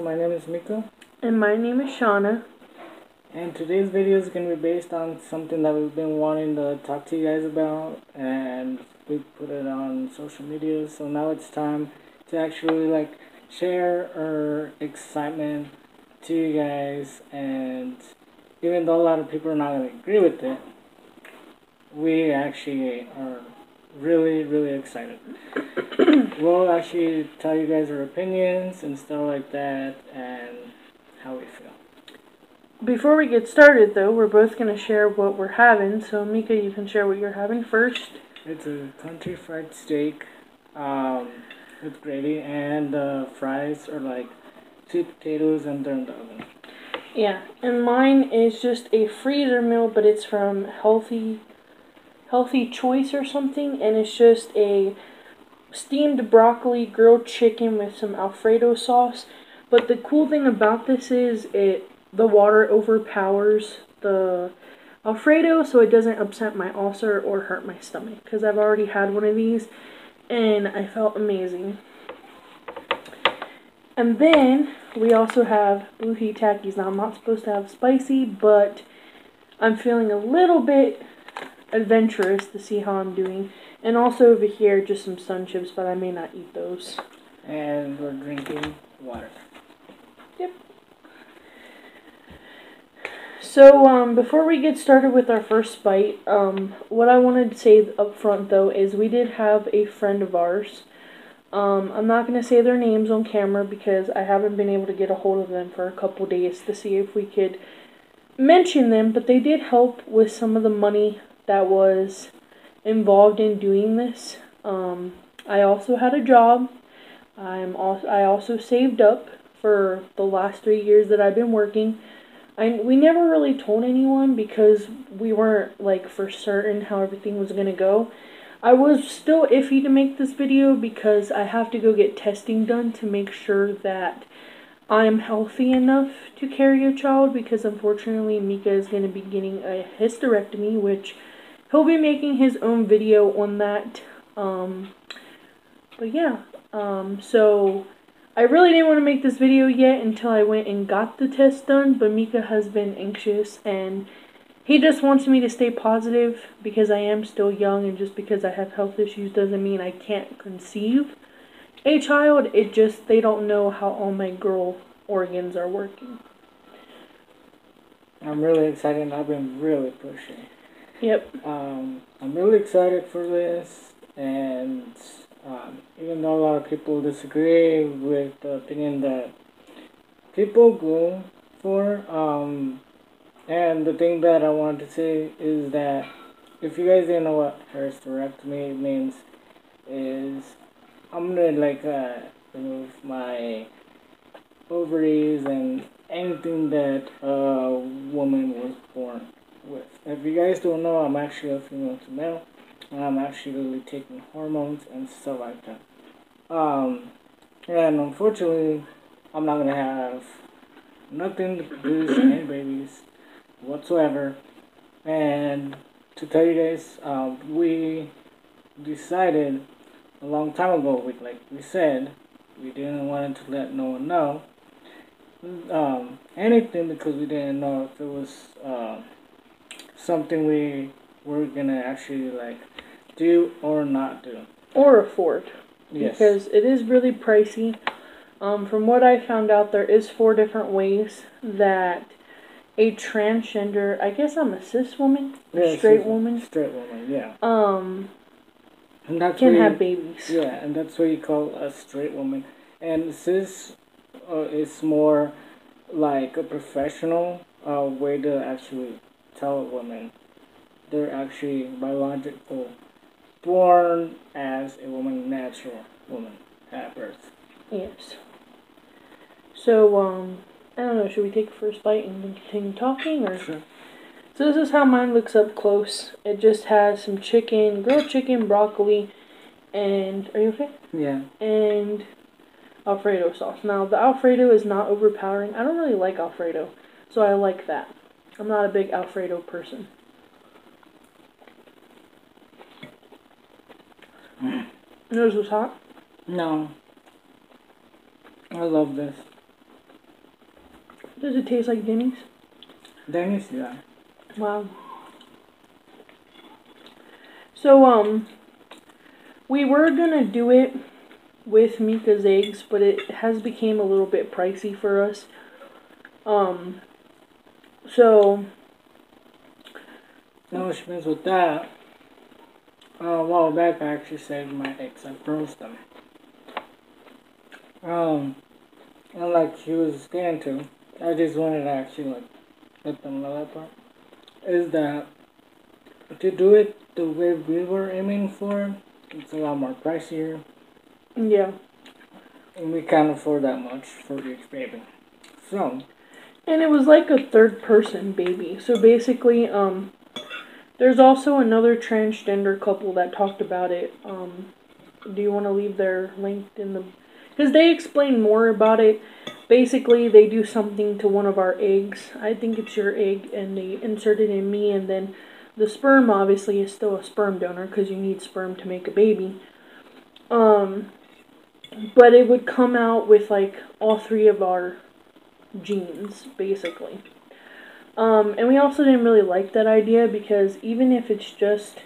my name is Micah. And my name is Shawna. And today's video is going to be based on something that we've been wanting to talk to you guys about. And we put it on social media. So now it's time to actually share our excitement to you guys. And even though a lot of people are not going to agree with it, we actually are really excited. We'll actually tell you guys our opinions and stuff like that and how we feel. Before we get started, though, we're both going to share what we're having. So, Mika, you can share what you're having first. It's a country fried steak with gravy, and fries are like sweet potatoes and they're in the oven. Yeah, and mine is just a freezer meal, but it's from Healthy Choice or something, and it's just a steamed broccoli, grilled chicken with some Alfredo sauce. But the cool thing about this is the water overpowers the Alfredo, so it doesn't upset my ulcer or hurt my stomach. Because I've already had one of these, and I felt amazing. And then we also have blue heat takis. Now I'm not supposed to have spicy, but I'm feeling a little bit adventurous to see how I'm doing. And also over here, just some sun chips, but I may not eat those. And we're drinking water. Yep. So, before we get started with our first bite, what I wanted to say up front, though, is we did have a friend of ours. I'm not going to say their names on camera because I haven't been able to get a hold of them for a couple days to see if we could mention them, but they did help with some of the money that was involved in doing this. I also had a job. I also saved up for the last 3 years that I've been working. We never really told anyone because we weren't for certain how everything was gonna go. I was still iffy to make this video because I have to go get testing done to make sure that I'm healthy enough to carry a child, because unfortunately Mika is going to be getting a hysterectomy, which he'll be making his own video on that. But yeah, so I really didn't want to make this video yet until I went and got the test done, but Mika has been anxious and he just wants me to stay positive because I am still young, and just because I have health issues doesn't mean I can't conceive a child. It just, they don't know how all my girl organs are working. I'm really excited. I've been really pushing. Yep. I'm really excited for this, and even though a lot of people disagree with the opinion that people go for, and the thing that I wanted to say is that if you guys didn't know what hysterectomy means, is I'm gonna remove my ovaries and anything that a woman was born with. If you guys don't know, I'm actually a female to male, and I'm actually taking hormones and stuff like that. And unfortunately, I'm not gonna have nothing to produce any babies whatsoever. And to tell you guys, we decided a long time ago, like we said, we didn't want to let no one know anything, because we didn't know if it was something we were gonna actually do or not do. Or afford. Yes. Because it is really pricey. From what I found out, there is 4 different ways that a transgender, I guess I'm a cis woman, straight woman, yeah. And that's can have babies. Yeah, and that's what you call a straight woman. And cis is more like a professional way to actually tell a woman they're actually biological, born as a woman, natural woman at birth. Yes. So, I don't know, should we take a first bite and then continue talking, or? Sure. So this is how mine looks up close. It just has some chicken, grilled chicken, broccoli, and, are you okay? Yeah. And Alfredo sauce. Now, the Alfredo is not overpowering. I don't really like Alfredo, so I like that. I'm not a big Alfredo person. Yours was hot? No. I love this. Does it taste like Denny's? Denny's, yeah. Wow. So, we were gonna do it with Mika's eggs, but it has became a little bit pricey for us. So... Now, which means with that, a while back I actually saved my eggs. I froze them. And like he was getting to, I just wanted to actually like let them know that part. Is that to do it the way we were aiming for, it's a lot more pricier. Yeah. And we can't afford that much for each baby. So. And it was like a third person baby. So basically, there's also another transgender couple that talked about it. Do you want to leave their link in the... Because they explain more about it. Basically, they do something to one of our eggs. I think it's your egg, and they insert it in me, and then the sperm obviously is still a sperm donor because you need sperm to make a baby. But it would come out with like all three of our genes, basically. And we also didn't really like that idea because even if it's just...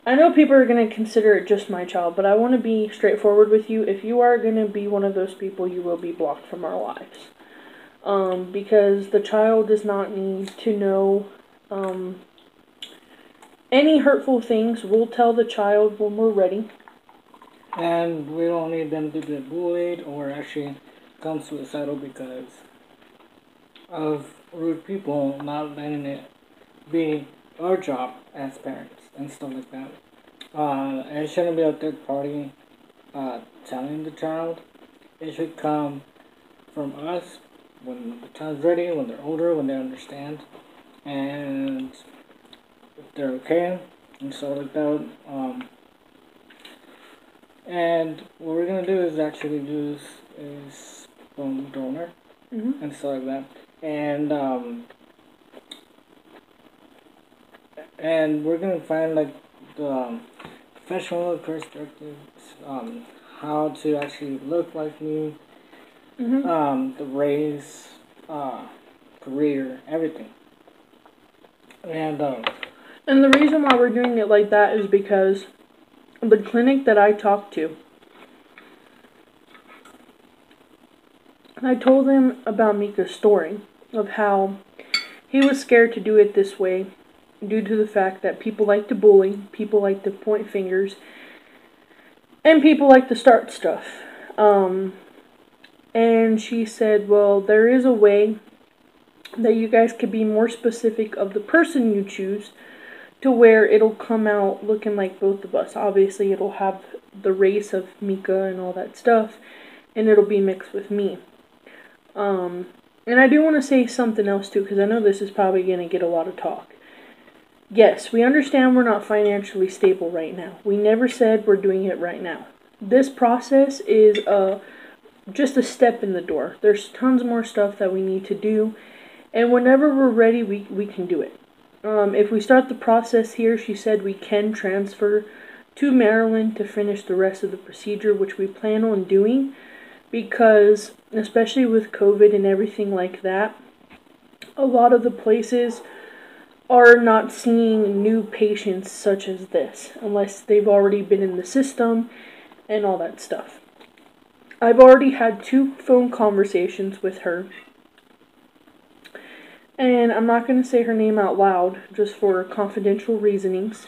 I know people are going to consider it just my child, but I want to be straightforward with you. If you are going to be one of those people, you will be blocked from our lives. Because the child does not need to know any hurtful things. We'll tell the child when we're ready. And we don't need them to get bullied or actually become suicidal because of rude people not letting it be our job as parents and stuff like that. It shouldn't be a third party telling the child. It should come from us when the child's ready, when they're older, when they understand, and if they're okay and stuff like that. And what we're gonna do is actually use a sperm donor and stuff like that. And we're gonna find like the professional perspectives, how to actually look like me, the race, career, everything. And the reason why we're doing it like that is because the clinic that I talked to, I told him about Mika's story of how he was scared to do it this way due to the fact that people like to bully, people like to point fingers, and people like to start stuff. And she said, well, there is a way that you guys could be more specific of the person you choose to where it'll come out looking like both of us. Obviously, it'll have the race of Mika and all that stuff, and it'll be mixed with me. And I do want to say something else too, because I know this is probably going to get a lot of talk. Yes, we understand we're not financially stable right now. We never said we're doing it right now. This process is just a step in the door. There's tons more stuff that we need to do, and whenever we're ready, we can do it. If we start the process here, she said we can transfer to Maryland to finish the rest of the procedure, which we plan on doing, because especially with COVID and everything like that, a lot of the places are not seeing new patients such as this unless they've already been in the system and all that stuff. I've already had 2 phone conversations with her, and I'm not going to say her name out loud just for confidential reasonings.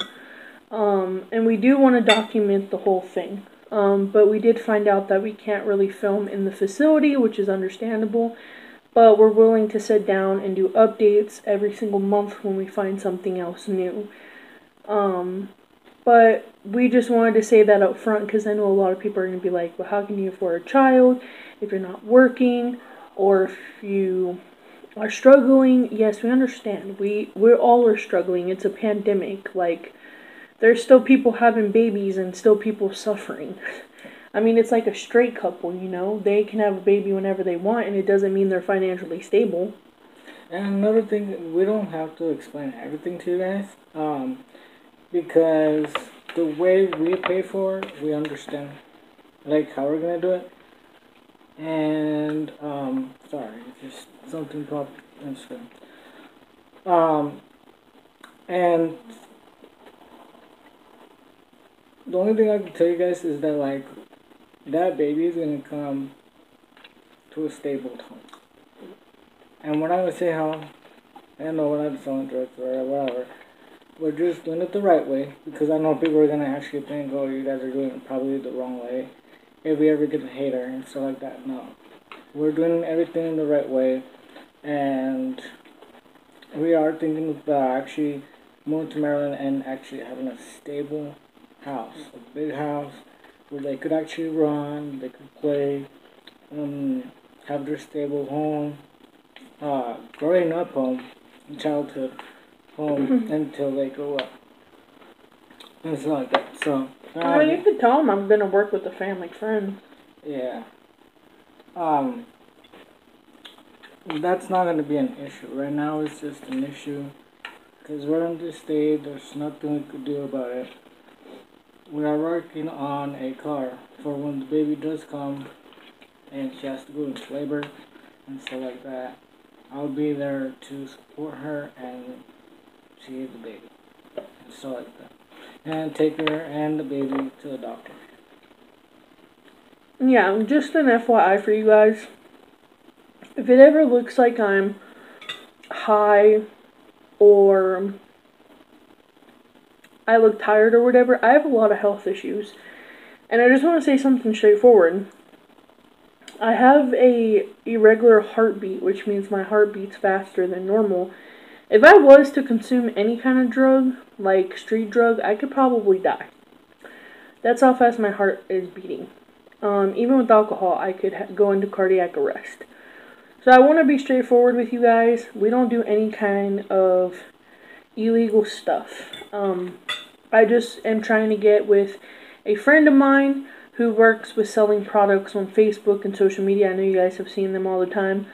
And we do want to document the whole thing. But we did find out that we can't really film in the facility, which is understandable. But we're willing to sit down and do updates every single month when we find something else new. But we just wanted to say that up front because I know a lot of people are going to be like, well, how can you afford a child if you're not working or if you are struggling? Yes, we understand. We're all are struggling. It's a pandemic. Like, there's still people having babies and still people suffering. I mean, it's like a straight couple, you know. They can have a baby whenever they want, and it doesn't mean they're financially stable. And another thing, we don't have to explain everything to you guys, because the way we pay for it, we understand, like, how we're gonna do it. And sorry, just something popped on screen. Um, and the only thing I can tell you guys is that like that baby is gonna come to a stable home. And we're not gonna say how. I know we're not selling drugs or whatever. We're just doing it the right way because I know people are gonna actually think, oh, you guys are doing it probably the wrong way. If we ever get a hater and stuff like that, no. We're doing everything the right way, and we are thinking about actually moving to Maryland and actually having a stable house, a big house where they could actually run, they could play, have their stable home, growing up home, childhood home until they grow up, and stuff like that. So, Well, you could tell them I'm gonna work with a family friend. yeah, um, that's not going to be an issue. Right now, it's just an issue because we're in this state. There's nothing we could do about it. We are working on a car for when the baby does come and she has to go into labor and stuff like that. I'll be there to support her and see the baby and stuff like that, and take her and the baby to the doctor. Yeah, just an FYI for you guys. If it ever looks like I'm high or I look tired or whatever, I have a lot of health issues. And I just want to say something straightforward. I have a irregular heartbeat, which means my heart beats faster than normal. If I was to consume any kind of drug, like street drug, I could probably die. That's how fast my heart is beating. Even with alcohol, I could go into cardiac arrest. So I want to be straightforward with you guys. We don't do any kind of illegal stuff. I just am trying to get with a friend of mine who works with selling products on Facebook and social media. I know you guys have seen them all the time.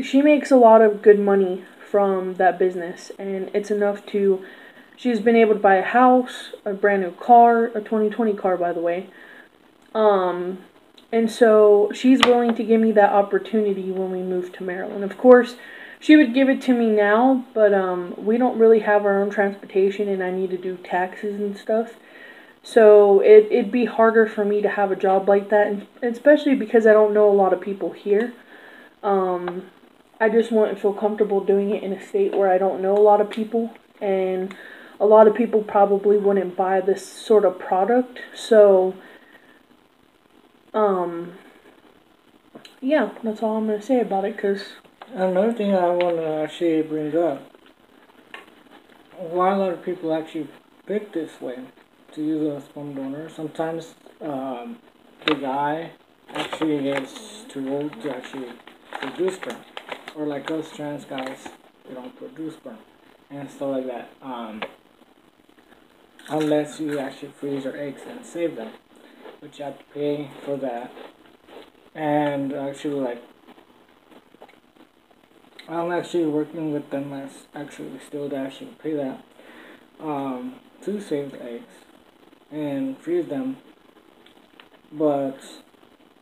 She makes a lot of good money from that business, and it's enough to... She's been able to buy a house, a brand new car, a 2020 car, by the way. And so she's willing to give me that opportunity when we move to Maryland. Of course, she would give it to me now, but we don't really have our own transportation, and I need to do taxes and stuff. So it'd be harder for me to have a job like that, and especially because I don't know a lot of people here. I just wouldn't feel comfortable doing it in a state where I don't know a lot of people, and a lot of people probably wouldn't buy this sort of product. So, yeah, that's all I'm going to say about it, because... Another thing I want to actually bring up, why a lot of people actually pick this way to use a sperm donor. Sometimes the guy actually is too old to actually produce sperm, or like us trans guys, we don't produce sperm and stuff like that. Unless you actually freeze your eggs and save them, which you have to pay for that. And actually, like, I'm actually working with them as actually still to actually pay that to save the eggs and freeze them, but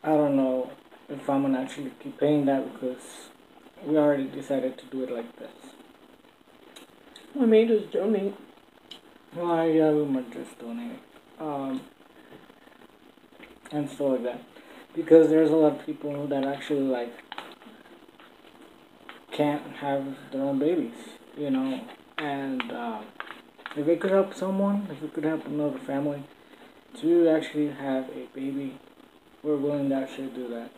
I don't know if I'm gonna actually keep paying that because we already decided to do it like this. I may just donate. Well, yeah, we might just donate, and stuff like that, because there's a lot of people that actually like can't have their own babies, you know, and if it could help someone, if it could help another family to actually have a baby, we're willing to actually do that.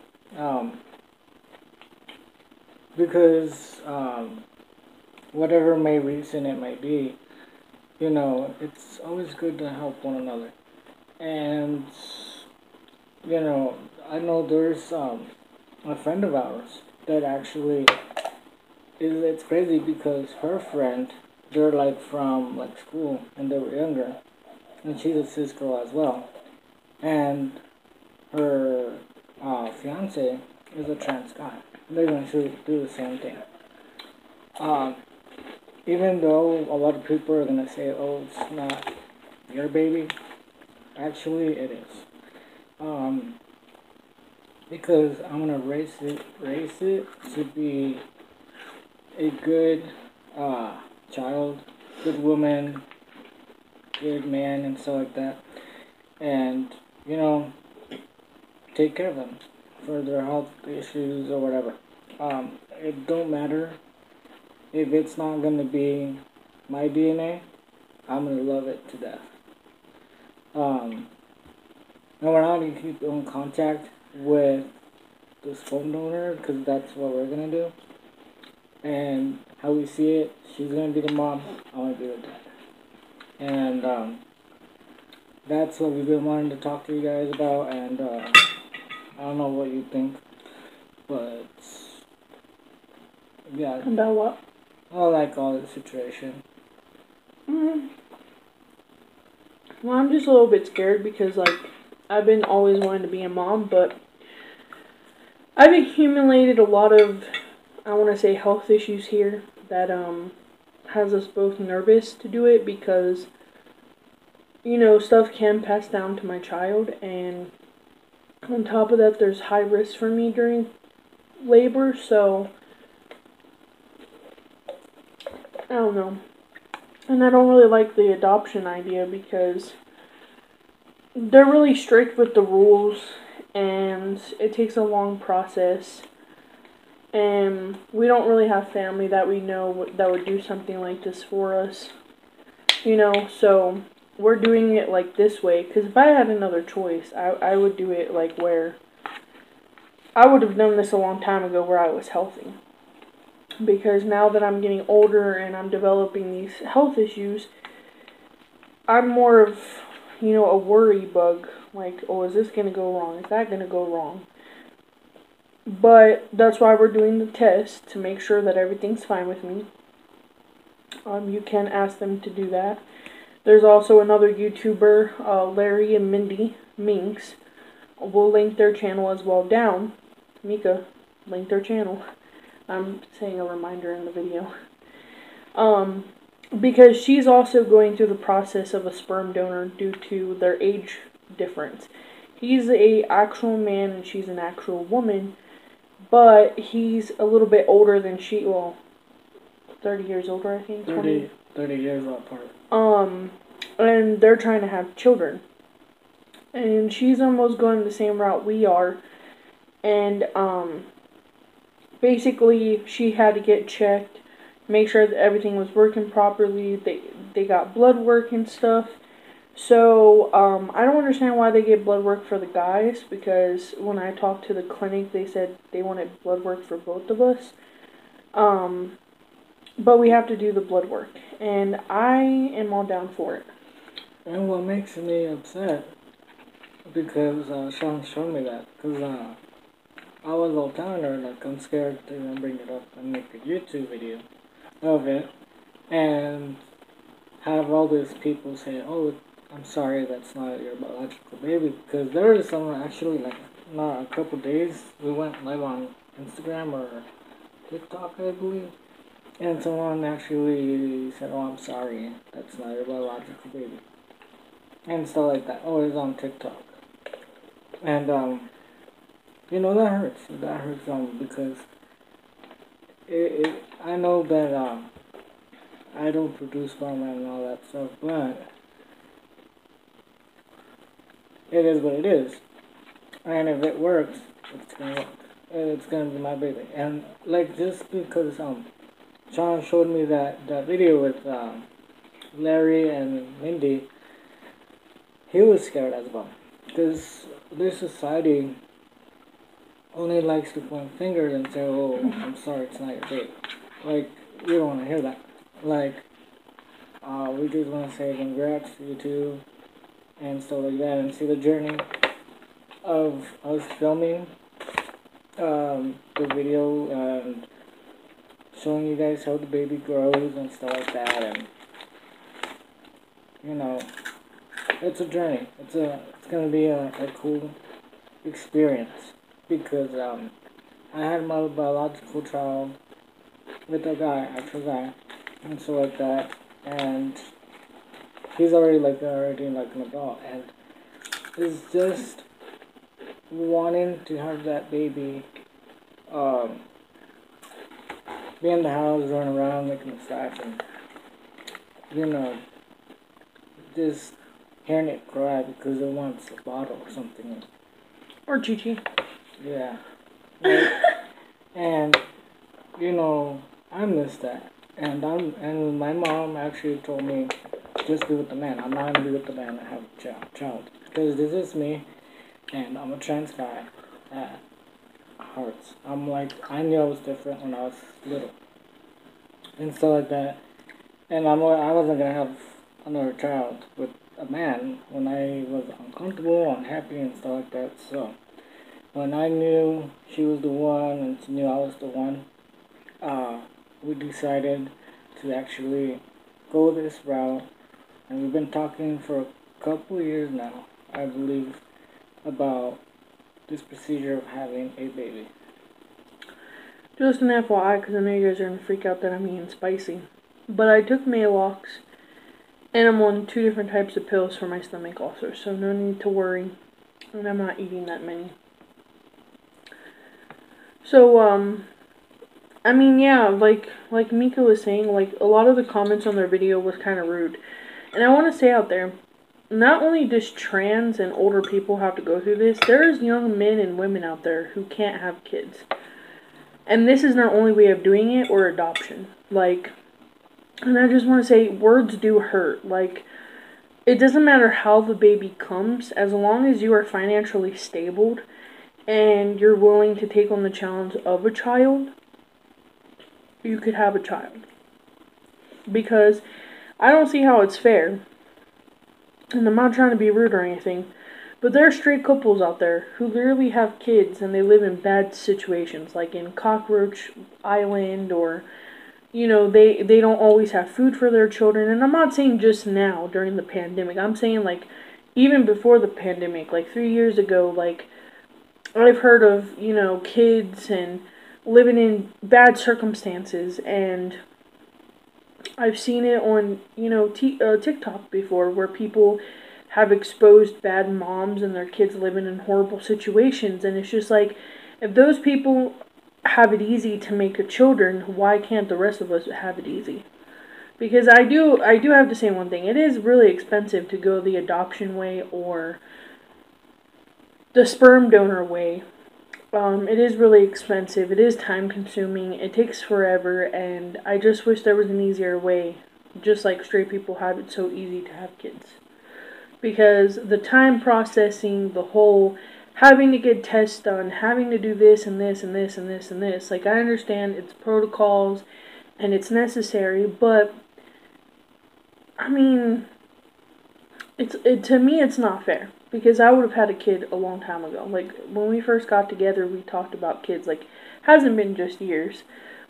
Because whatever may reason it might be, you know, it's always good to help one another. And you know, I know there's a friend of ours that actually it's crazy because her friend, they're like from like school and they were younger, and she's a cis girl as well, and her fiance is a trans guy. They're going to do the same thing. Um, Even though a lot of people are gonna say, "Oh, it's not your baby," actually it is. Um, because I'm gonna raise it to be a good child, good woman, good man, and stuff like that. And you know, take care of them for their health issues or whatever. It don't matter if it's not gonna be my DNA. I'm gonna love it to death. Um, and we're not gonna keep in contact with the sperm donor because that's what we're gonna do. And how we see it, she's gonna be the mom. I'm gonna be the dad. And that's what we've been wanting to talk to you guys about. And I don't know what you think, but yeah, About what? I like all the situation. Mm, well, I'm just a little bit scared because, like, I've been always wanting to be a mom, but I've accumulated a lot of, I want to say, health issues here that has us both nervous to do it because, you know, stuff can pass down to my child, and on top of that, there's high risk for me during labor, so I don't know. And I don't really like the adoption idea because they're really strict with the rules and it takes a long process. And we don't really have family that we know that would do something like this for us. You know, so we're doing it like this way because if I had another choice, I would do it like where I would have done this a long time ago where I was healthy. Because now that I'm getting older and I'm developing these health issues, I'm more of, you know, a worry bug. Like, oh, is this going to go wrong? Is that going to go wrong? But that's why we're doing the test, to make sure that everything's fine with me. You can ask them to do that. There's also another YouTuber, Larry and Mindy Minx. We'll link their channel as well down. Mika, link their channel. I'm saying a reminder in the video. Because she's also going through the process of a sperm donor due to their age difference. He's a actual man and she's an actual woman, but he's a little bit older than she, well, 30 years older, I think. 30 years apart. And they're trying to have children. And she's almost going the same route we are. And, basically, she had to get checked, make sure that everything was working properly. They got blood work and stuff. So, I don't understand why they get blood work for the guys, because when I talked to the clinic, they said they wanted blood work for both of us. But we have to do the blood work, and I am all down for it. And what makes me upset, because Sean showed me that, because I was all telling her, like, I'm scared to even bring it up and make a YouTube video of it, and have all these people say, oh, I'm sorry, that's not your biological baby, because there is someone actually, like, not a couple days, we went live on Instagram or TikTok, I believe, and someone actually said, oh, I'm sorry, that's not your biological baby, and stuff like that. Oh, it's on TikTok, and, you know, that hurts, because I know that, I don't produce sperm and all that stuff, but it is what it is. And if it works, it's gonna work. It's gonna be my baby. And like just because Sean showed me that video with Larry and Mindy, he was scared as well. Because this society only likes to point fingers and say, oh, I'm sorry, it's not your baby. Like, we don't want to hear that. Like, we just want to say congrats to you two and stuff like that, and see the journey of us filming the video and showing you guys how the baby grows and stuff like that. And you know, it's a journey. It's gonna be a cool experience, because I had my biological child with a guy, actual guy, and so like that, and he's already like an adult, and it's just wanting to have that baby, um, be in the house, run around, making a stash, and you know, just hearing it cry because it wants a bottle or something. Or Chi-Chi. Yeah. Like, and you know, I miss that. And my mom actually told me just be with the man. I'm not gonna be with the man and have a child. Because this is me and I'm a trans guy at hearts. I'm like I knew I was different when I was little. And stuff like that. And I wasn't gonna have another child with a man when I was uncomfortable, unhappy and stuff like that. So when I knew she was the one and she knew I was the one, uh, we decided to actually go this route, and we've been talking for a couple years now, I believe, about this procedure of having a baby. Just an FYI, because I know you guys are going to freak out that I'm eating spicy. But I took Maalox, and I'm on 2 different types of pills for my stomach ulcer, so no need to worry. And I'm not eating that many. So, I mean, yeah, like Mika was saying, like, a lot of the comments on their video was kind of rude. And I want to say out there, not only does trans and older people have to go through this, there's young men and women out there who can't have kids. And this is their only way of doing it, or adoption. Like, and I just want to say, words do hurt. Like, it doesn't matter how the baby comes, as long as you are financially stable and you're willing to take on the challenge of a child, you could have a child. Because I don't see how it's fair, and I'm not trying to be rude or anything, but there are straight couples out there who literally have kids and they live in bad situations, like in Cockroach Island, or, you know, they don't always have food for their children. And I'm not saying just now during the pandemic. I'm saying, like, even before the pandemic, like 3 years ago, like, I've heard of, you know, kids and living in bad circumstances, and I've seen it on, you know, TikTok before, where people have exposed bad moms and their kids living in horrible situations. And it's just like, if those people have it easy to make a children, why can't the rest of us have it easy? Because I do have to say one thing. It is really expensive to go the adoption way or the sperm donor way. It is really expensive. It is time consuming. It takes forever, and I just wish there was an easier way. Just like straight people have it so easy to have kids. Because the time processing, the whole having to get tests done, having to do this and this and this and this and this. Like, I understand it's protocols and it's necessary, but I mean, to me it's not fair. Because I would have had a kid a long time ago. Like, when we first got together, we talked about kids. Like, hasn't been just years.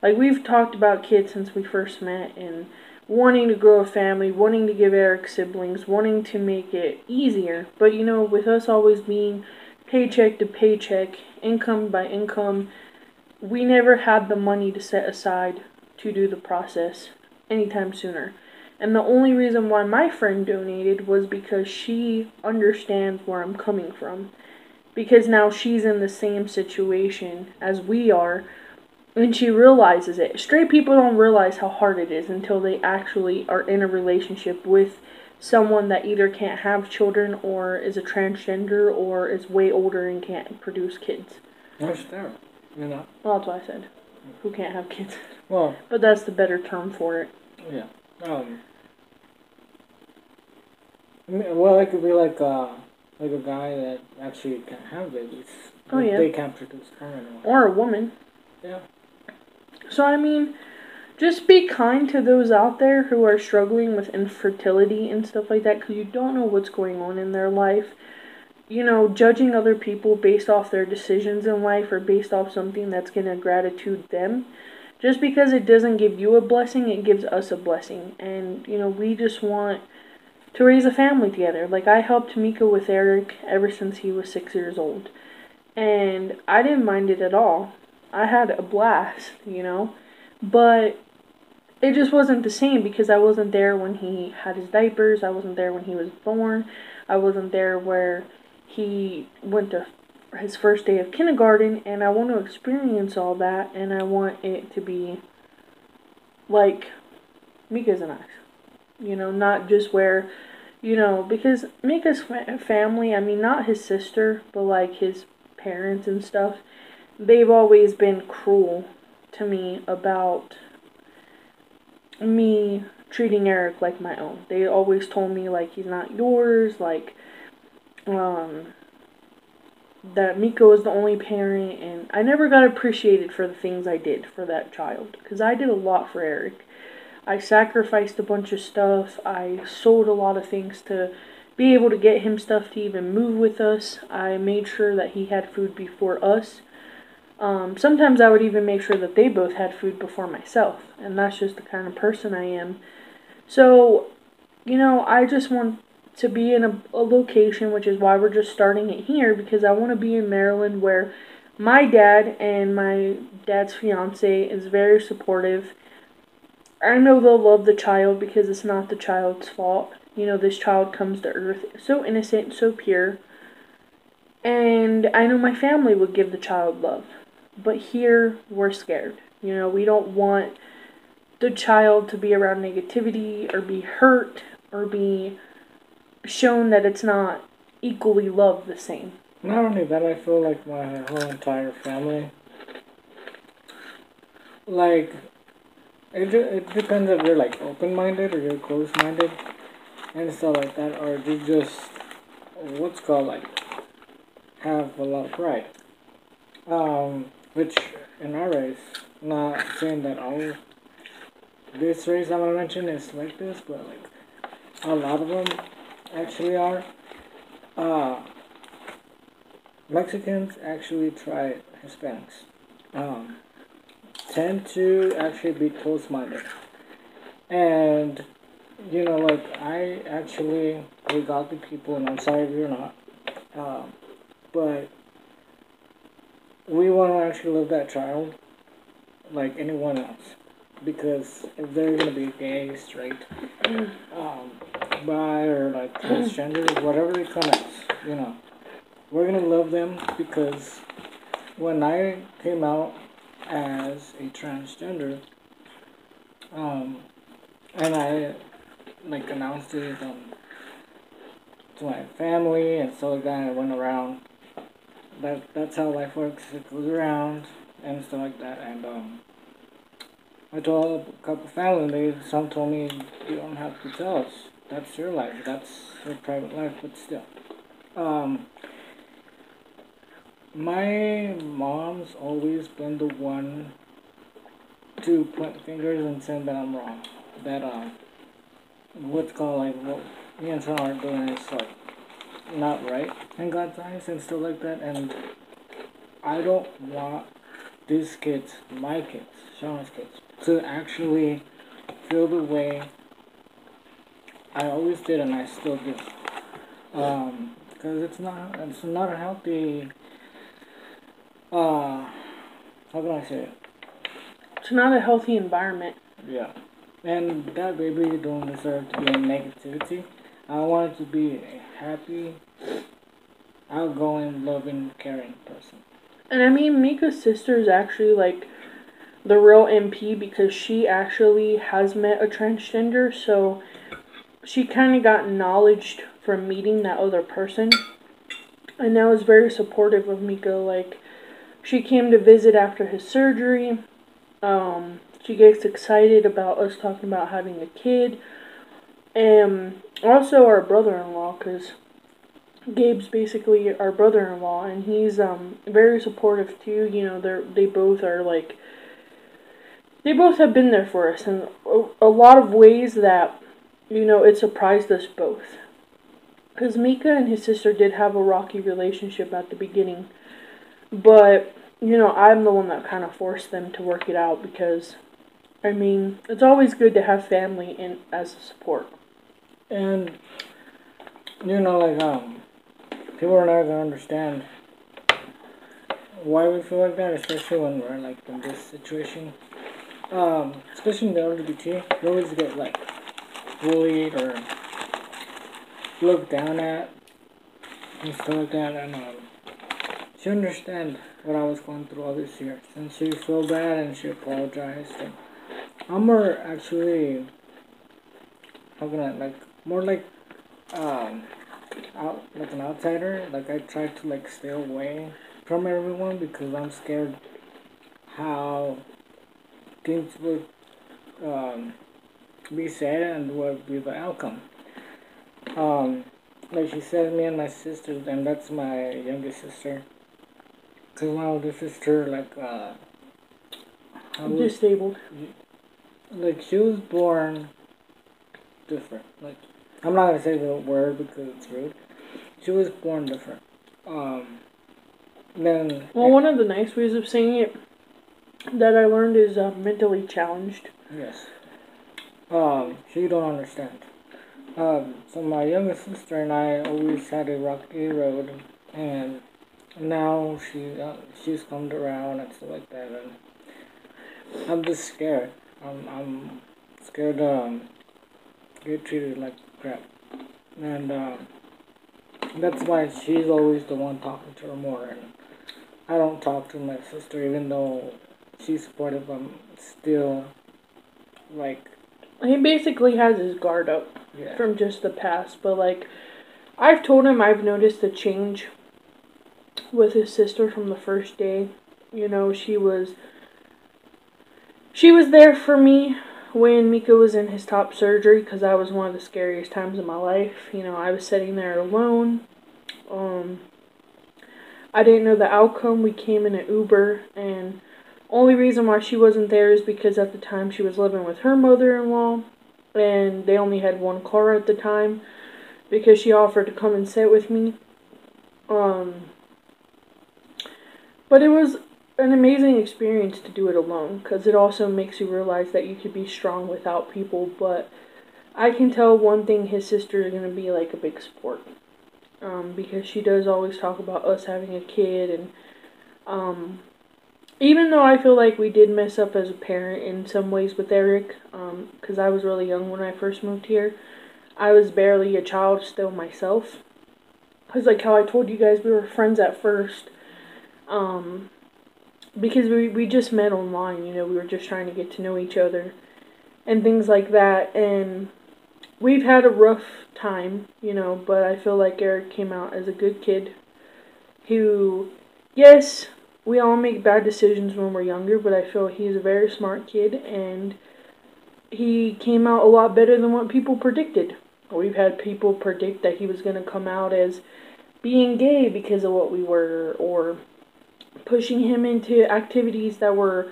Like, we've talked about kids since we first met, and wanting to grow a family, wanting to give Eric siblings, wanting to make it easier. But, you know, with us always being paycheck to paycheck, income by income, we never had the money to set aside to do the process anytime sooner. And the only reason why my friend donated was because she understands where I'm coming from. Because now she's in the same situation as we are, and she realizes it. Straight people don't realize how hard it is until they actually are in a relationship with someone that either can't have children, or is a transgender, or is way older and can't produce kids. That's fair, you know. Well, that's what I said. Who can't have kids. Well, but that's the better term for it. Yeah. Well, it could be like a guy that actually can't have babies. Oh, yeah. They can't produce sperm anymore. Or a woman. Yeah. So, I mean, just be kind to those out there who are struggling with infertility and stuff like that, because you don't know what's going on in their life. You know, judging other people based off their decisions in life, or based off something that's going to gratitude them. Just because it doesn't give you a blessing, it gives us a blessing. And, you know, we just want to raise a family together. Like, I helped Mika with Eric ever since he was 6 years old. And I didn't mind it at all. I had a blast, you know. But it just wasn't the same, because I wasn't there when he had his diapers. I wasn't there when he was born. I wasn't there where he went to his first day of kindergarten, and I want to experience all that, and I want it to be like Mika's and I's. Not just where, because Mika's family, I mean, not his sister, but like his parents and stuff, they've always been cruel to me about me treating Eric like my own. They always told me, like, he's not yours, like, that Mika was the only parent, and I never got appreciated for the things I did for that child, because I did a lot for Eric. I sacrificed a bunch of stuff. I sold a lot of things to be able to get him stuff to even move with us. I made sure that he had food before us. Sometimes I would even make sure that they both had food before myself, and that's just the kind of person I am. So, I just want to be in a location, which is why we're just starting it here, because I want to be in Maryland where my dad and my dad's fiance is very supportive. I know they'll love the child because it's not the child's fault. This child comes to earth so innocent, so pure. And I know my family would give the child love. But here, we're scared. We don't want the child to be around negativity or be hurt or be shown that it's not equally loved the same. Not only that, I feel like my whole entire family, like, it depends if you're like open-minded or you're closed-minded and stuff like that, or you just what's called like have a lot of pride. Which in our race, not saying that all this race I'm gonna mention is like this, but like a lot of them actually are. Mexicans actually try Hispanics. Tend to actually be close-minded. And, like, I actually, we godly people, and I'm sorry if you're not, but we want to actually love that child like anyone else. Because if they're going to be gay, straight, bi, or like transgender, whatever they come as, we're going to love them because when I came out as a transgender, and I like announced it to my family and stuff like that, and I went around. That's how life works. It goes around and stuff like that. And I told a couple family, and some told me, you don't have to tell us. That's your life. That's your private life. But still, my mom's always been the one to point fingers and say that I'm wrong. That what's called like what me and Sean are doing is like not right in God's eyes and stuff like that. And I don't want these kids, my kids, Shawna's kids, to actually feel the way I always did and I still do. Because it's not a healthy. How can I say it? It's not a healthy environment. Yeah. And that baby don't deserve to be in negativity. I want it to be a happy, outgoing, loving, caring person. And I mean, Mika's sister is actually like the real MP because she actually has met a transgender, so she kind of got knowledge from meeting that other person. And that was very supportive of Mika. Like, she came to visit after his surgery. She gets excited about us talking about having a kid. And also our brother-in-law, because Gabe's basically our brother-in-law, and he's very supportive too. They both are like, they both have been there for us in a lot of ways that, it surprised us both. Because Mika and his sister did have a rocky relationship at the beginning, but I'm the one that kind of forced them to work it out because, I mean, it's always good to have family in as a support. And, like, people are not going to understand why we feel like that, especially when we're, like, in this situation. Especially in the LGBT, you always get, like, bullied or looked down at and stuff like that. And, she understand what I was going through all these years, and she felt bad and she apologized. And I'm more actually, how can I, like, more like um like an outsider. Like I try to like stay away from everyone because I'm scared how things would um, be said and what would be the outcome. Um, like she said, me and my sister, and that's my youngest sister. Cause my older sister, like, I was Disabled. like she was born different. Like I'm not gonna say the word because it's rude. She was born different. Um, then Well, one of the nice ways of saying it that I learned is mentally challenged. yes. She don't understand. So my younger sister and I always had a rocky road, and now she's come around and stuff like that, and I'm just scared. I'm scared to get treated like crap, and that's why she's always the one talking to her more, and I don't talk to my sister even though she's supportive. I'm still like He basically has his guard up yeah from just the past, but like I've told him I've noticed a change with his sister from the first day. You know, she was there for me when Mika was in his top surgery because that was one of the scariest times of my life. You know, I was sitting there alone. Um, I didn't know the outcome. We came in an Uber, and only reason why she wasn't there is because at the time she was living with her mother-in-law, and they only had one car at the time because she offered to come and sit with me. Um, but it was an amazing experience to do it alone because it also makes you realize that you could be strong without people. But I can tell one thing, his sister is going to be like a big support because she does always talk about us having a kid. And even though I feel like we did mess up as a parent in some ways with Eric, because I was really young when I first moved here, I was barely a child still myself. Because like how I told you guys, we were friends at first. Because we just met online, you know, we were just trying to get to know each other and things like that. And we've had a rough time, you know, but I feel like Eric came out as a good kid who, yes, we all make bad decisions when we're younger, but I feel he's a very smart kid and he came out a lot better than what people predicted. We've had people predict that he was going to come out as being gay because of what we were, or pushing him into activities that were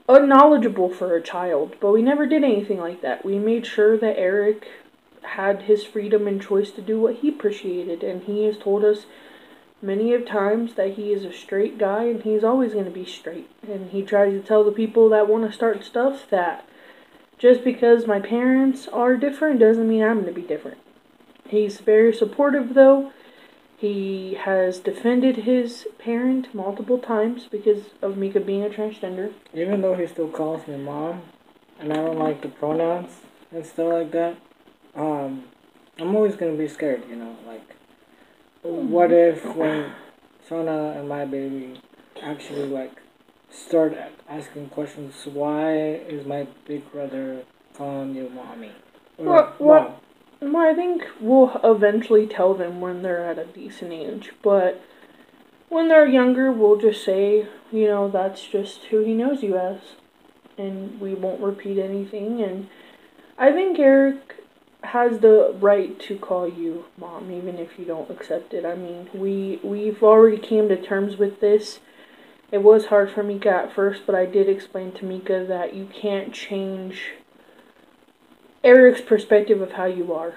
unknowledgeable for a child, but we never did anything like that. We made sure that Eric had his freedom and choice to do what he appreciated, and he has told us many of times that he is a straight guy and he's always going to be straight. And he tries to tell the people that want to start stuff that just because my parents are different doesn't mean I'm going to be different. He's very supportive though. He has defended his parent multiple times because of Mika being a transgender. even though he still calls me mom, and I don't like the pronouns and stuff like that, um, I'm always gonna be scared, you know, like, what if when Shawna and my baby actually, like, start asking questions, why is my big brother calling you mommy? Or mom? Well, I think we'll eventually tell them when they're at a decent age, but when they're younger, we'll just say, you know, that's just who he knows you as, and we won't repeat anything. And I think Eric has the right to call you mom, even if you don't accept it. I mean, we've already came to terms with this. It was hard for Mika at first, but I did explain to Mika that you can't change Eric's perspective of how you are.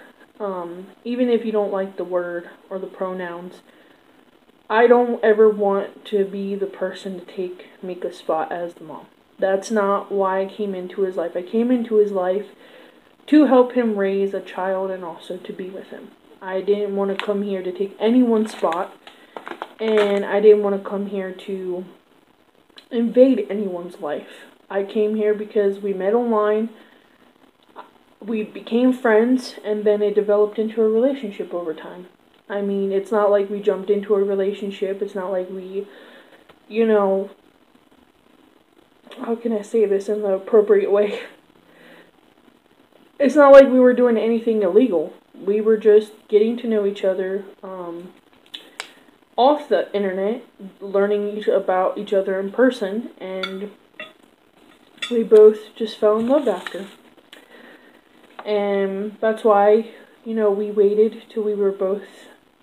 Even if you don't like the word or the pronouns, I don't ever want to be the person to take Mika's spot as the mom. That's not why I came into his life. I came into his life to help him raise a child and also to be with him. I didn't want to come here to take anyone's spot, and I didn't want to come here to invade anyone's life. I came here because we met online, we became friends, and then it developed into a relationship over time. I mean, it's not like we jumped into a relationship. It's not like we, you know, how can I say this in the appropriate way? It's not like we were doing anything illegal. We were just getting to know each other off the internet, learning about each other in person, and we both just fell in love after. And that's why, we waited till we were both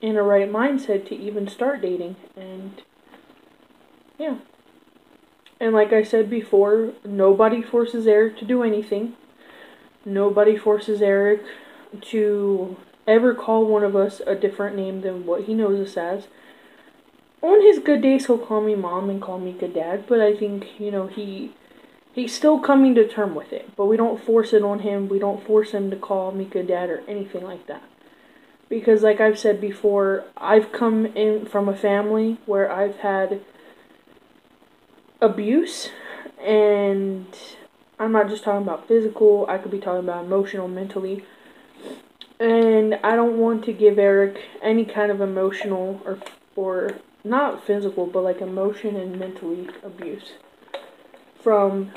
in a right mindset to even start dating. And yeah. And like I said before, nobody forces Eric to do anything. Nobody forces Eric to ever call one of us a different name than what he knows us as. On his good days, he'll call me mom and call me good dad, but I think, he's still coming to term with it. But we don't force it on him. We don't force him to call me good dad or anything like that. Because like I've said before, I've come in from a family where I've had abuse, and I'm not just talking about physical, I could be talking about emotional, mentally. And I don't want to give Eric any kind of emotional or not physical, but like emotion and mentally abuse from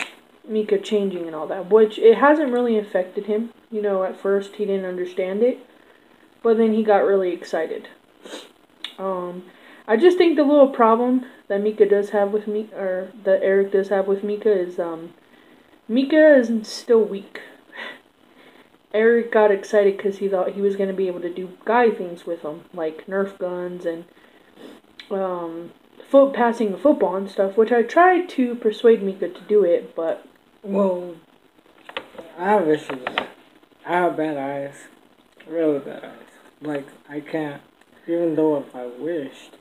Micah changing and all that, which it hasn't really affected him. At first he didn't understand it, but then he got really excited. I just think the little problem that Micah does have with me, or that Eric does have with Micah is, Micah is still weak. Eric got excited because he thought he was going to be able to do guy things with him, like Nerf guns and passing the football and stuff, which I tried to persuade Micah to do it, but... Well, I have issues with that. I have bad eyes. Really bad eyes. Like, I can't, even though if I wished,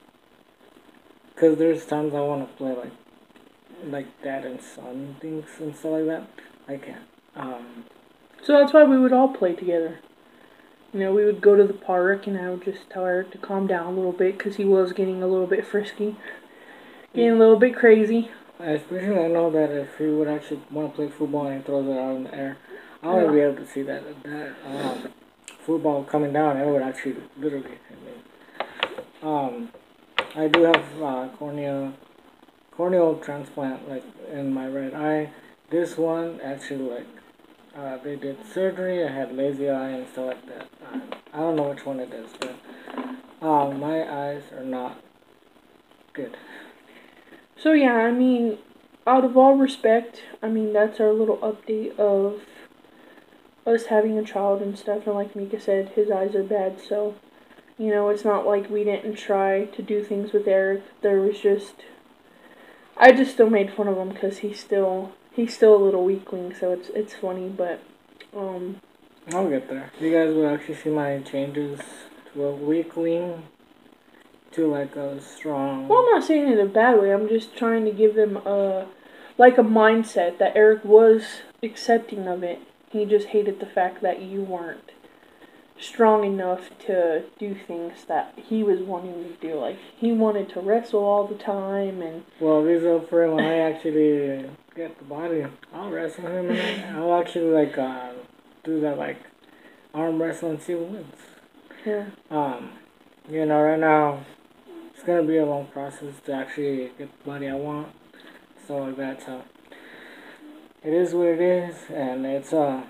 because there's times I want to play, like dad and son things and stuff like that. I can't. So that's why we would all play together. We would go to the park, and I would just tell Eric to calm down a little bit, because he was getting a little bit frisky. Getting a little bit crazy. Especially I know that if he would actually want to play football and he throws it out in the air, I want to be able to see that football coming down, it would actually literally hit me. I do have corneal transplant, like, in my right eye. This one, actually, they did surgery. I had lazy eye and stuff like that. I don't know which one it is, but my eyes are not good. So yeah, I mean, out of all respect, that's our little update of us having a child and stuff. And like Micah said, his eyes are bad, so, it's not like we didn't try to do things with Eric. There was just... I just still made fun of him because he's still a little weakling, so it's funny, but, I'll get there. You guys will actually see my changes to a weakling to, like, a strong... Well, I'm not saying it in a bad way. I'm just trying to give them a mindset that Eric was accepting of it. He just hated the fact that you weren't strong enough to do things that he was wanting to do. Like, he wanted to wrestle all the time, and... Well, these are for when I actually get the body. I'll wrestle him, and I'll actually, do that, arm wrestle and see who wins. Yeah. Right now, it's gonna be a long process to actually get the body I want, stuff like that, so it is what it is, and it's, so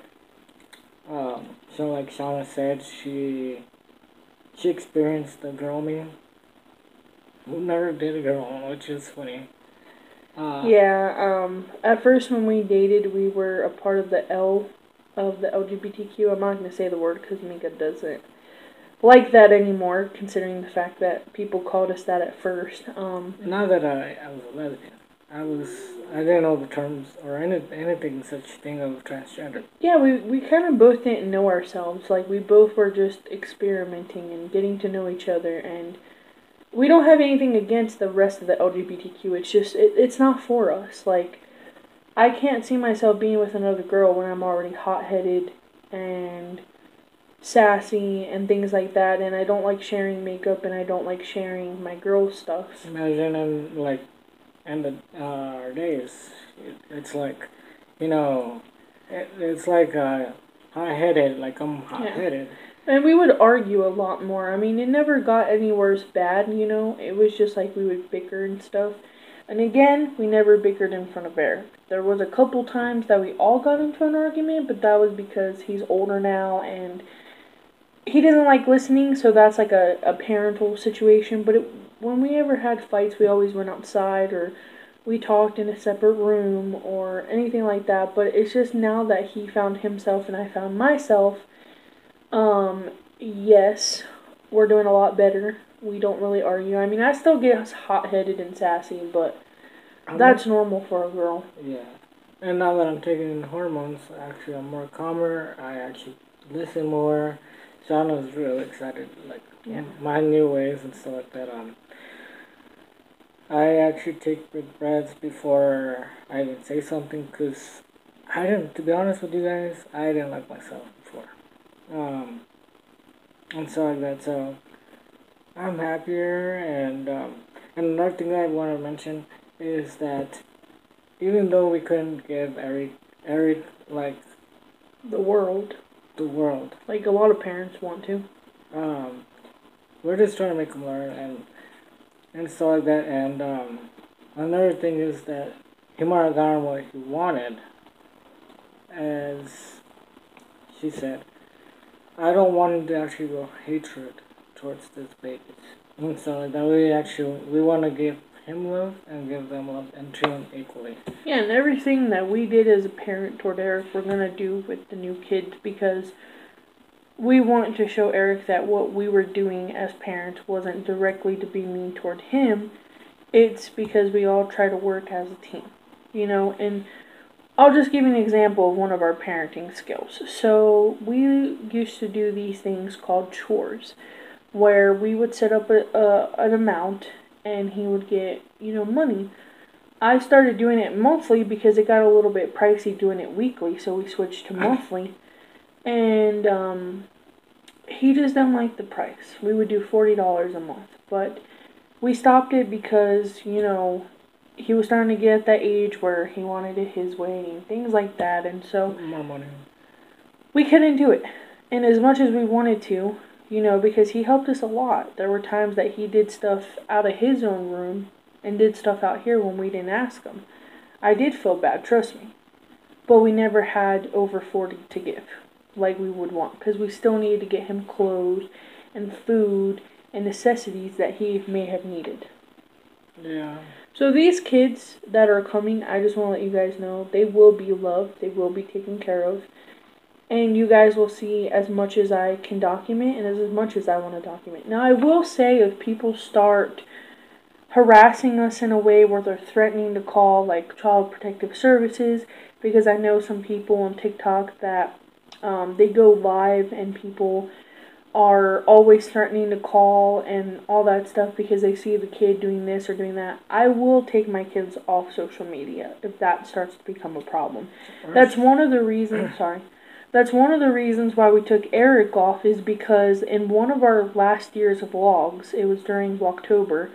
like Shawna said, she experienced the girl me, who never did a girl, which is funny. At first when we dated, we were a part of the LGBTQ. I'm not going to say the word because Micah doesn't like that anymore, considering the fact that people called us that at first. Not that I was a lesbian. I didn't know the terms or anything such thing of transgender. Yeah, we kind of both didn't know ourselves. Like, we both were just experimenting and getting to know each other, and we don't have anything against the rest of the LGBTQ. It's just, it's not for us. Like, I can't see myself being with another girl when I'm already hot-headed and sassy and things like that, and I don't like sharing makeup, and I don't like sharing my girl stuff. Imagine in our days, it's like, it's like hot-headed, like I'm hot-headed. Yeah. And we would argue a lot more. I mean, it never got any worse bad, you know? It was just like we would bicker and stuff. And again, we never bickered in front of Eric. There was a couple times that we all got into an argument, but that was because he's older now and he doesn't like listening, so that's like a parental situation. But when we ever had fights, we always went outside or we talked in a separate room or anything like that. But it's just now that he found himself and I found myself, yes, we're doing a lot better. We don't really argue. I mean, I still get hot-headed and sassy, but that's normal for a girl. Yeah. And now that I'm taking in hormones, actually I'm more calmer. I actually listen more. Shawna's really excited, like, my new ways and stuff like that. I actually take big breaths before I even say something, because to be honest with you guys, I didn't like myself before. And so like that, so I'm happier, and another thing I want to mention is that even though we couldn't give Eric like the world, like a lot of parents want to, we're just trying to make him learn and stuff like that. And another thing is that he might have gotten what he wanted, as she said. I don't want him to actually go hatred towards this baby. And so like that we want to give him love and give them love and treat him equally. Yeah, and everything that we did as a parent toward Eric, we're going to do with the new kid, because we want to show Eric that what we were doing as parents wasn't directly to be mean toward him. It's because we all try to work as a team, you know. And I'll just give you an example of one of our parenting skills. So we used to do these things called chores, where we would set up an amount and he would get, you know, money. I started doing it monthly because it got a little bit pricey doing it weekly, so we switched to monthly. And he just didn't like the price. We would do $40 a month, but we stopped it because, you know, he was starting to get at that age where he wanted it his way and things like that, and so more money. We couldn't do it. And as much as we wanted to, you know, because he helped us a lot. There were times that he did stuff out of his own room and did stuff out here when we didn't ask him. I did feel bad, trust me. But we never had over 40 to give like we would want, because we still needed to get him clothes and food and necessities that he may have needed. Yeah. So these kids that are coming, I just want to let you guys know, they will be loved, they will be taken care of. And you guys will see as much as I can document and as much as I want to document. Now, I will say if people start harassing us in a way where they're threatening to call, like, Child Protective Services, because I know some people on TikTok that they go live and people are always threatening to call and all that stuff because they see the kid doing this or doing that. I will take my kids off social media if that starts to become a problem. That's one of the reasons, That's one of the reasons why we took Eric off, is because in one of our last year's vlogs, it was during October,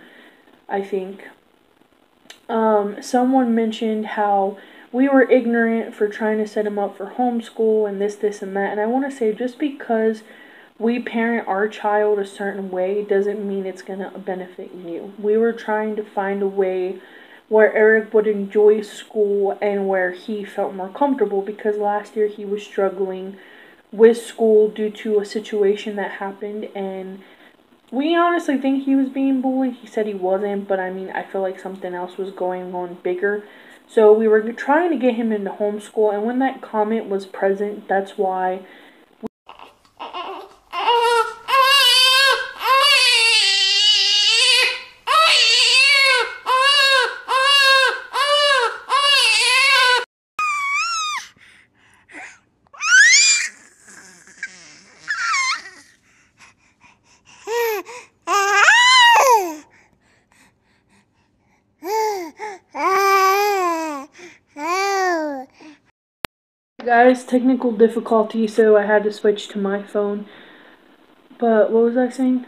I think, someone mentioned how we were ignorant for trying to set him up for homeschool and this, and that. And I want to say, just because we parent our child a certain way doesn't mean it's going to benefit you. We were trying to find a way where Eric would enjoy school and where he felt more comfortable, because last year he was struggling with school due to a situation that happened, and we honestly think he was being bullied. He said he wasn't, but I mean, I feel like something else was going on bigger. So we were trying to get him into homeschool, and when that comment was present, that's why guys, technical difficulty, so I had to switch to my phone. But what was I saying?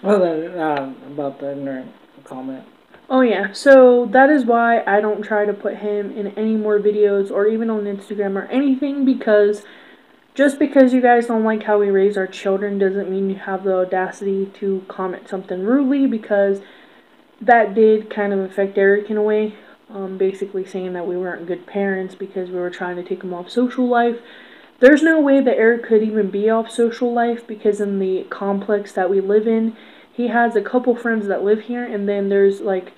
Oh, about the ignorant comment. Oh yeah, so that is why I don't try to put him in any more videos or even on Instagram or anything, because Just because you guys don't like how we raise our children doesn't mean you have the audacity to comment something rudely, because that did kind of affect Eric in a way. Basically saying that we weren't good parents because we were trying to take him off social life. There's no way that Eric could even be off social life, because in the complex that we live in, he has a couple friends that live here, and then there's like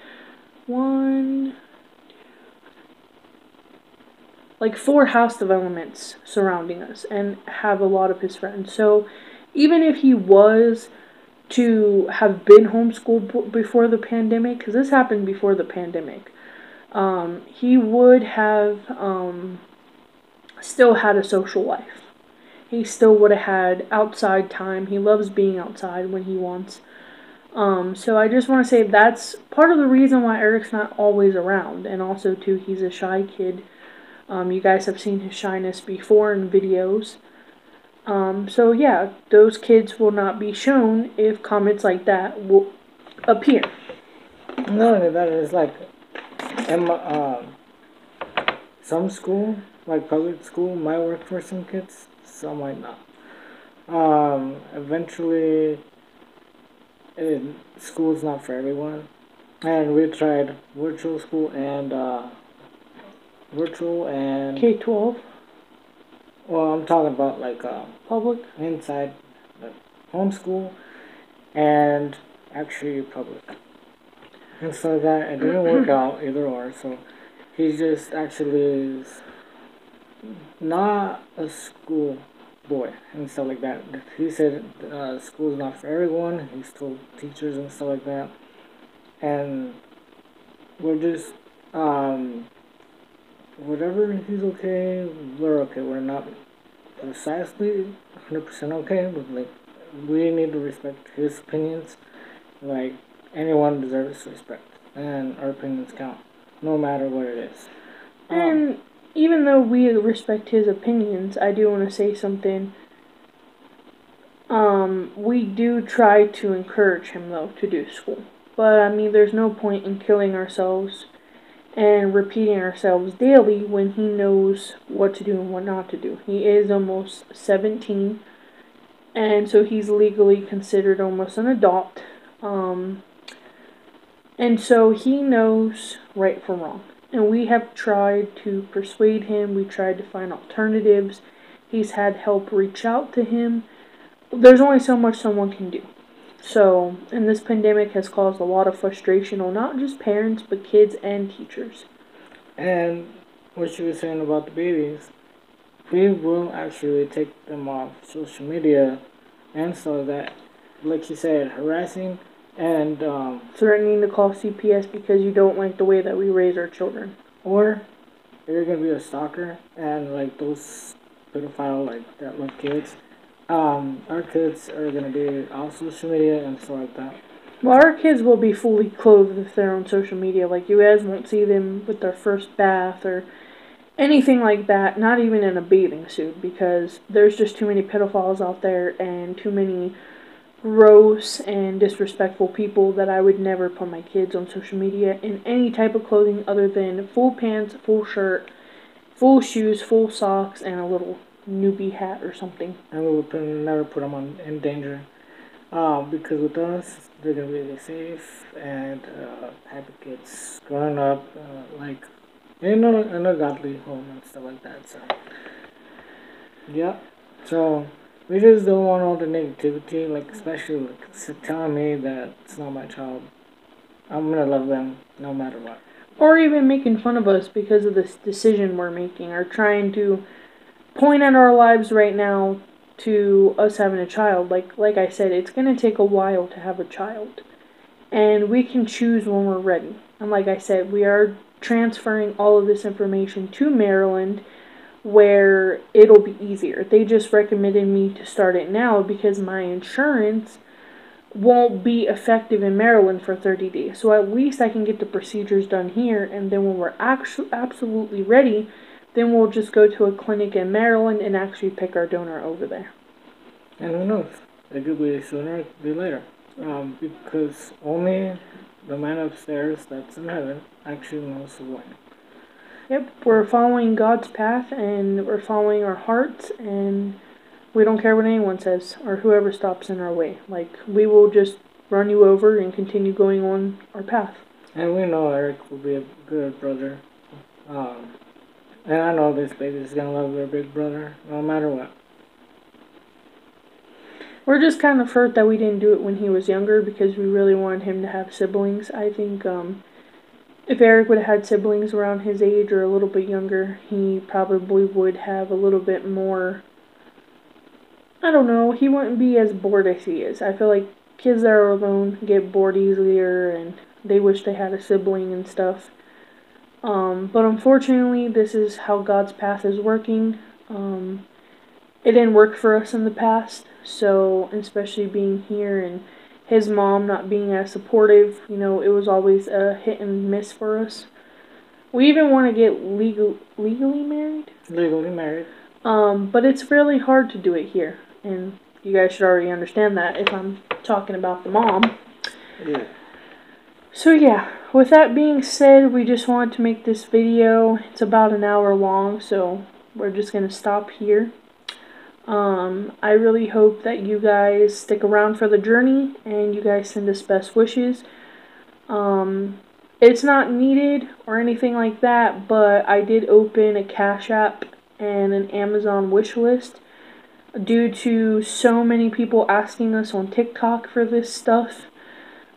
four house developments surrounding us and have a lot of his friends. So even if he was to have been homeschooled before the pandemic, because this happened before the pandemic, he would have still had a social life. He still would have had outside time. He loves being outside when he wants. So I just want to say that's part of the reason why Eric's not always around. And also, too, he's a shy kid. You guys have seen his shyness before in videos. So yeah, those kids will not be shown if comments like that will appear. Not only that, it's like some school, like public school, might work for some kids, some might not. Eventually, school's not for everyone, and we tried virtual and K-12, well, I'm talking about like public. inside, like homeschool and actually public. And so that it didn't work out either or. So he just actually is not a school boy and stuff like that. He said school's not for everyone. He's told teachers and stuff like that. And we're just whatever he's okay, we're okay. We're not precisely 100% okay, but like we need to respect his opinions. Like anyone deserves respect, and our opinions count, no matter what it is. And even though we respect his opinions, I do want to say something. We do try to encourage him, though, to do school. But, I mean, there's no point in killing ourselves and repeating ourselves daily when he knows what to do and what not to do. He is almost 17, and so he's legally considered almost an adult. And so he knows right from wrong. And we have tried to persuade him. We tried to find alternatives. He's had help reach out to him. There's only so much someone can do. So, and this pandemic has caused a lot of frustration on not just parents, but kids and teachers. And what you were saying about the babies, we will actually take them off social media, and so that, like you said, harassing and threatening to call CPS because you don't like the way that we raise our children. Or if you're gonna be a stalker and like those pedophile like that love kids, our kids are gonna be on social media and stuff like that. Well, our kids will be fully clothed if they're on social media. Like, you guys won't see them with their first bath or anything like that, not even in a bathing suit, because there's just too many pedophiles out there and too many gross and disrespectful people that I would never put my kids on social media in any type of clothing other than full pants, full shirt, full shoes, full socks, and a little newbie hat or something. And we would never put them in danger. Because with us, they're gonna be safe and happy kids growing up, like in a godly home and stuff like that. So, yeah. So we just don't want all the negativity, like especially like telling me that it's not my child. I'm gonna love them no matter what. Or even making fun of us because of this decision we're making, or trying to point at our lives right now to us having a child. Like I said, it's going to take a while to have a child. And we can choose when we're ready. And like I said, we are transferring all of this information to Maryland where it'll be easier. They just recommended me to start it now because my insurance won't be effective in Maryland for 30 days. So at least I can get the procedures done here, and then when we're absolutely ready, then we'll just go to a clinic in Maryland and actually pick our donor over there. And who knows? It could be sooner, it could be later. Because only the man upstairs that's in heaven actually knows when. Yep, we're following God's path, and we're following our hearts, and we don't care what anyone says or whoever stops in our way. Like, we will just run you over and continue going on our path. And we know Eric will be a good brother. And I know this baby is gonna love their big brother, no matter what. We're just kind of hurt that we didn't do it when he was younger because we really wanted him to have siblings. I think if Eric would have had siblings around his age or a little bit younger, he probably would have a little bit more. I don't know, he wouldn't be as bored as he is. I feel like kids that are alone get bored easier and they wish they had a sibling and stuff. But unfortunately, this is how God's path is working. It didn't work for us in the past, so especially being here and his mom not being as supportive, it was always a hit and miss for us. We even want to get legally married. Legally married. But it's really hard to do it here, and you guys should already understand that if I'm talking about the mom. Yeah. So yeah, with that being said, we just wanted to make this video. It's about an hour long, so we're just going to stop here. I really hope that you guys stick around for the journey and you guys send us best wishes. It's not needed or anything like that, but I did open a Cash App and an Amazon wish list due to so many people asking us on TikTok for this stuff.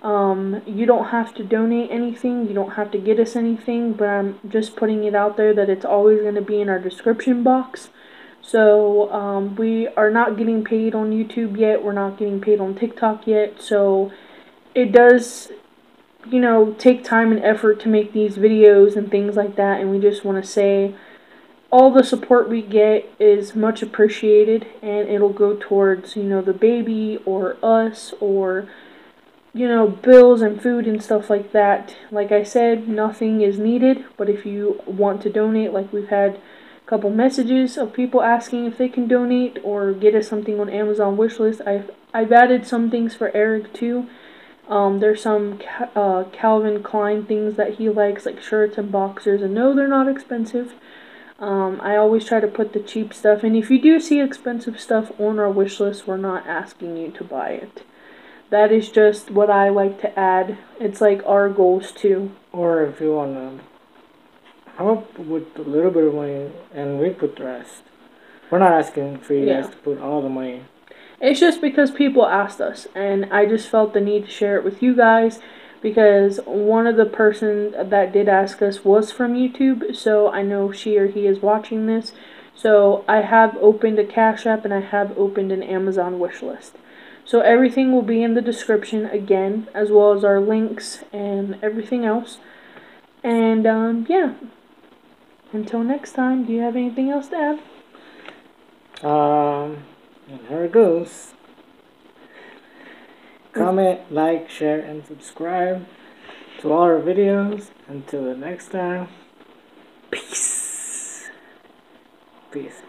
You don't have to donate anything, you don't have to get us anything, but I'm just putting it out there that it's always going to be in our description box. So, we are not getting paid on YouTube yet, we're not getting paid on TikTok yet, so it does, take time and effort to make these videos and things like that, and we just want to say all the support we get is much appreciated, and it'll go towards, the baby or us or bills and food and stuff like that. Like I said, nothing is needed, but if you want to donate, like we've had a couple messages of people asking if they can donate or get us something on Amazon wishlist. I've added some things for Eric too. There's some Calvin Klein things that he likes, like shirts and boxers, and no, they're not expensive. I always try to put the cheap stuff, and if you do see expensive stuff on our wish list, we're not asking you to buy it. That is just what I like to add. It's like our goals too. Or if you want to help with a little bit of money and we put the rest. We're not asking for you guys to put all the money. It's just because people asked us, and I just felt the need to share it with you guys because one of the person that did ask us was from YouTube, so I know she or he is watching this. So I have opened a Cash App and I have opened an Amazon wish list. So everything will be in the description again, as well as our links and everything else. And, yeah. Until next time, do you have anything else to add? And here it goes. Comment, like, share, and subscribe to all our videos. Until the next time, peace. Peace.